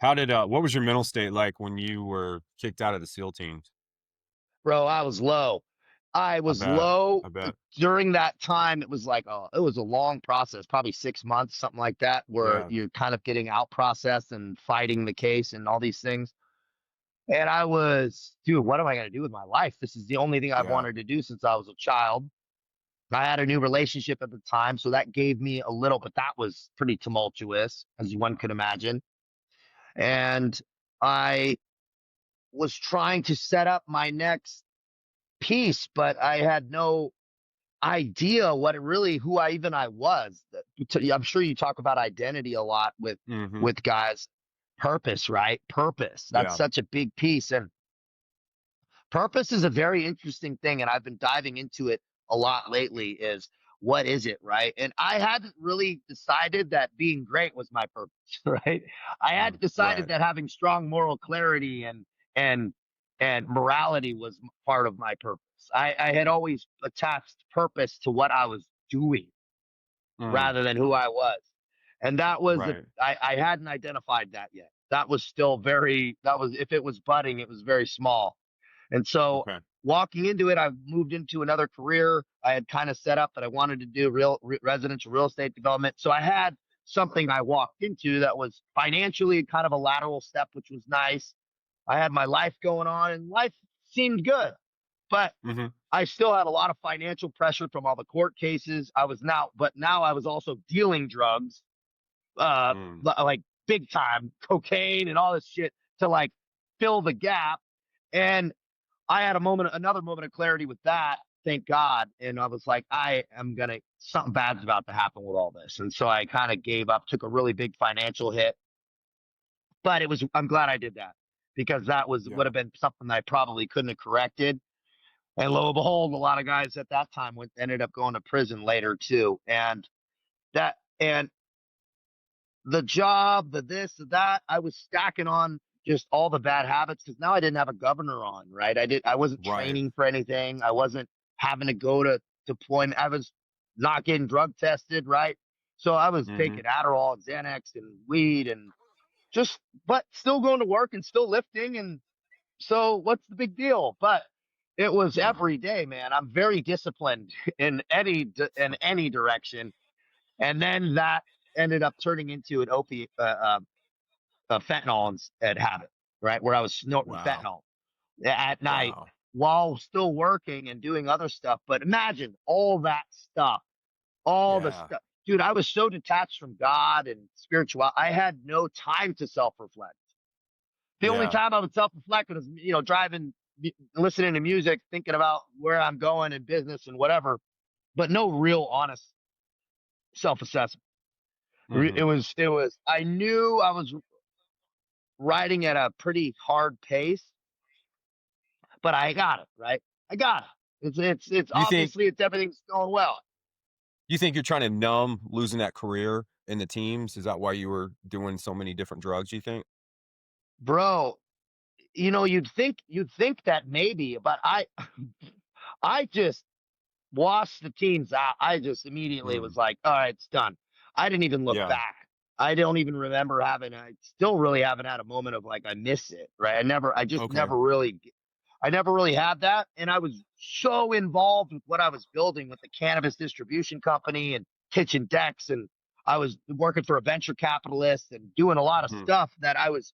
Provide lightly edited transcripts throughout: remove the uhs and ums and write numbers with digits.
How did what was your mental state like when you were kicked out of the SEAL teams? Bro, I was low. I I was bet. low I bet. during that time. It was like, it was a long process, probably 6 months, something like that, where Yeah. you're kind of getting out processed and fighting the case and all these things. And I was, dude, what am I going to do with my life? This is the only thing I've Yeah. wanted to do since I was a child. I had a new relationship at the time, so that gave me a little, but that was pretty tumultuous, as one could imagine. And I was trying to set up my next piece, but I had no idea what it really who I was. I'm sure you talk about identity a lot Mhm. with guys. Purpose, right? Purpose. That's Yeah. such a big piece, and purpose is a very interesting thing, and I've been diving into it a lot lately. Is what is it, right? And I hadn't really decided that being great was my purpose, right? I Mm. hadn't decided Right. that having strong moral clarity and and morality was part of my purpose. I had always attached purpose to what I was doing Mm. rather than who I was. And that was Right. I hadn't identified that yet. That was still very that was if it was budding, it was very small. And so Okay. walking into it, I moved into another career. I had kind of set up that I wanted to do residential real estate development. So I had something I walked into that was financially kind of a lateral step, which was nice. I had my life going on and life seemed good, but Mhm. I still had a lot of financial pressure from all the court cases. But now I was also dealing drugs, Mm. like big time cocaine and all this shit to like fill the gap. And I had another moment of clarity with that. Thank God. And I was like, something bad's about to happen with all this. And so I kind of gave up, took a really big financial hit, but I'm glad I did that because would Yeah. have been something I probably couldn't have corrected. And lo and behold, a lot of guys at that time ended up going to prison later too. And the job, the this, the that, I was stacking on just all the bad habits because now I didn't have a governor on, right? I wasn't Right. training for anything. I wasn't having to go to deployment. I was not getting drug tested, right? So I was Mhm. taking Adderall and Xanax and weed and just, but still going to work and still lifting. And so what's the big deal? But it was Mm. every day, man. I'm very disciplined in any direction. And then that ended up turning into an opiate, fentanyl and habit, right? Where I was snorting Wow. fentanyl at night Wow. while still working and doing other stuff. But imagine all the Yeah. stuff. Dude, I was so detached from God and spiritual. I had no time to self reflect. The only Yeah. time I would self reflect was, driving, listening to music, thinking about where I'm going in business and whatever, but no real honest self assessment. Mhm. I knew I was riding at a pretty hard pace, but I got it, right? I got it. It's You think obviously it's everything's going well. you think you're trying to numb losing that career in the teams? Is that why you were doing so many different drugs, you think? Bro, you'd think that maybe, but I just washed the teams out. I just immediately Mm. was like, all right, it's done. I didn't even look Yeah. back. I don't even remember I still really haven't had a moment of like, I miss it, right? Okay. I never really had that. And I was so involved with what I was building with the cannabis distribution company and kitchen decks. And I was working for a venture capitalist and doing a lot of Mhm. stuff that I was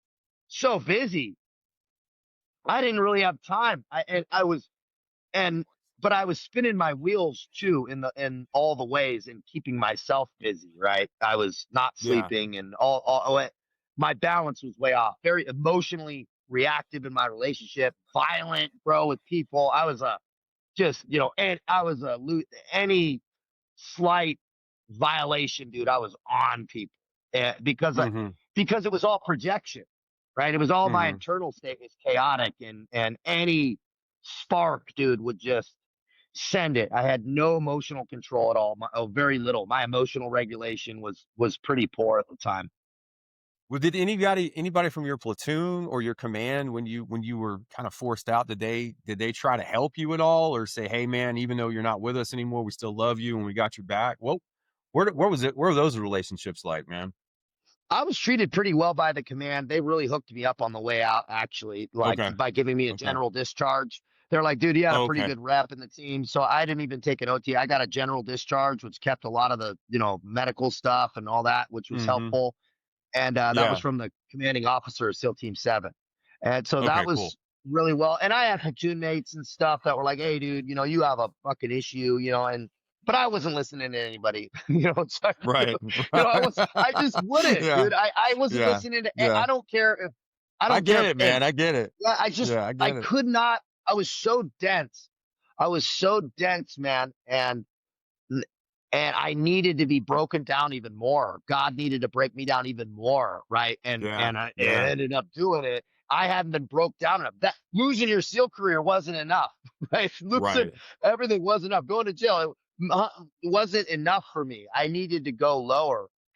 so busy. I didn't really have time. And but I was spinning my wheels too in all the ways and keeping myself busy, right? I was not Yeah. sleeping and my balance was way off. Very emotionally reactive in my relationship, violent, bro, with people. I was a just, and I was any slight violation, dude. I was on people Mhm. because it was all projection, right? It was all my Mhm. internal state was chaotic, and any spark, dude, would just send it. I had no emotional control at all. Very little. My emotional regulation was pretty poor at the time. Well, did anybody from your platoon or your command when you were kind of forced out, did they try to help you at all or say, "Hey man, even though you're not with us anymore, we still love you and we got your back." Well, where was it? Where were those relationships like, man? I was treated pretty well by the command. They really hooked me up on the way out, actually, like Okay. by giving me a Okay. general discharge. They're like, dude, you had a pretty Okay. good rep in the team. So I didn't even take an OT. I got a general discharge, which kept a lot of the, medical stuff and all that, which was Mhm. helpful. And that was Yeah. from the commanding officer of SEAL Team 7. And so that Okay, cool. was really well. And I had platoon mates and stuff that were like, hey, dude, you have a fucking issue, but I wasn't listening to anybody, so Right. I just wouldn't, Yeah. dude. I wasn't Yeah. listening to, Yeah. I I don't care get if, it, hey, man. I get it. yeah, Yeah, I I get it. could not, I was so dense. I was so dense, man. N- and I needed to be broken down even more. God needed to break me down even more, right? And Yeah. and I Yeah. ended up doing it. I hadn't been broke down enough. That losing your SEAL career wasn't enough, right? Losing Right. everything wasn't enough. Going to jail, it wasn't enough for me. I needed to go lower.